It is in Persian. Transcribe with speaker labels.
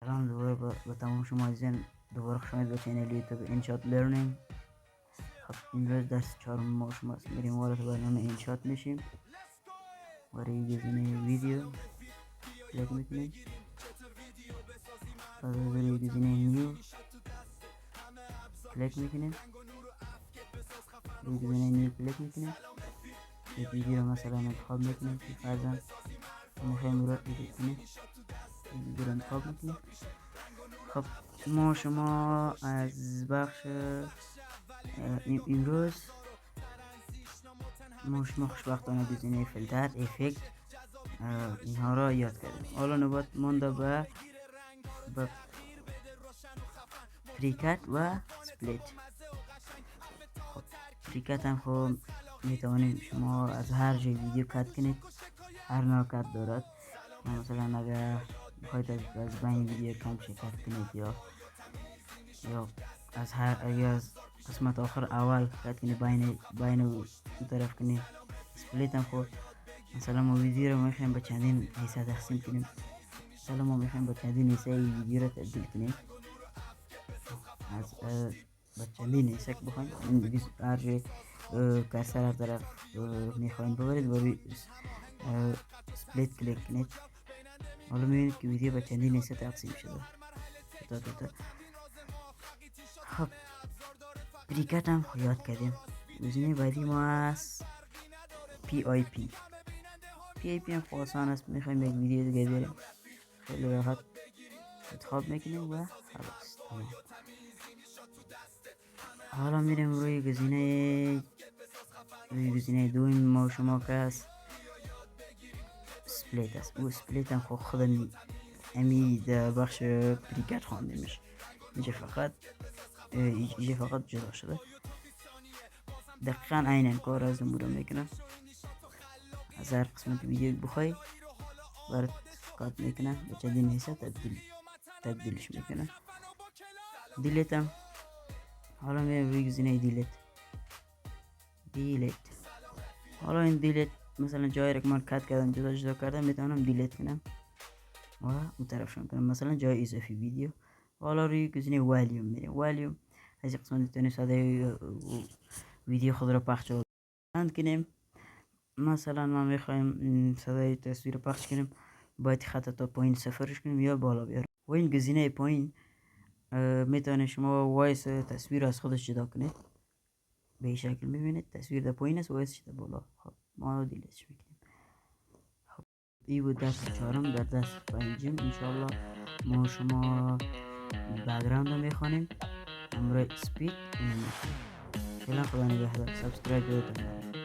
Speaker 1: سلام دوباره با تمام شما عزیزان، دوباره خوش آمدید به چینل یوتیوب انشات لرنینگ. خب امروز درس چهارم ما شماست. میریم وارد برنامه انشات میشیم. برای گزینه ویدیو کلیک میکنیم. بعد روی گزینه نیو کلیک میکنیم. روی گزینه نیو کلیک میکنیم. یک ویدیو رو مثلا انتخاب میکنیم که فرضاً میخوایم رو ادیت کنیم. ویدیو رو انتخاب میکنیم. خب شما از بخش امروز شما خوشبختانه گزینه فیلتر، افکت اینها را یاد کردیم. حالا نوبت مانده به پریکت و سپلیت. خب پریکت هم خب میتوانید شما از هر جای ویدیو کات کنید، هر نوع کات دارد. مثلا اگر بخواید از بین ویدیو کم کات کنید یا از قسمت آخر اول کات کنید، بین اون طرف کنید. سپلیت هم خب مثلا ما ویدیو رو میخوایم به چندین حصه تقسیم کنیم. مثلا ما میخوایم با چندین حصه ویدیو رو تبدیل کنیم. از با چندین حصه که بخوایم هر جای کرسر هر طرف میخوایم ببرید و روی سپلیت کلیک کنید. حالا میبینید که ویدیو با چندین حصه تقسیم شده. خب پریکت هم یاد کردیم. گزینه بعدی ما از PIP هم آسان است. میخوایم یک ویدیو دیگه بیاریم، خیلی راحت انتخاب میکنیم و خلاص تمام. حالا میریم روی گزینه دوم ما شما که است سپلیت است. او سپلیت هم خود در بخش پریکت خوانده میشه. اینجا فقط جدا شده. دقیقا عین کار از امور میکنم. از هر قسمت ویدیو بخوای برات کات میکنه، به چندین حصه تبدیلش میکنه. دیلیت هم حالا میرم روی گزینه دیلیت. حالا این دیلیت مثلا جایی رو که من کات کردم جدا کردم میتونم دیلیت کنم و اون طرفشون کنم، مثلا جای اضافی ویدیو. حالا روی گزینه والیوم میریم. والیوم از این قسمت میتونیم صدای ویدیو خود را پخش کنیم. مثلا ما میخوایم صدای تصویر پخش کنیم، باید خط تا پایین صفرش کنیم یا بالا بیاریم. و این گزینه پایین میتونه شما وایس تصویر از خودش جدا کنید. به این شکل میبینید تصویر در پایین است، وایس در بالا. خب ما دیلیتش میکنیم. خب این بود درس چهارم. در درس پنجم انشاءالله ما شما بک‌گراند رو میخوانیم، همراه اسپید اینو میخوانیم. فعلا خدا نگهدار. سابسکرایب یادتون نره.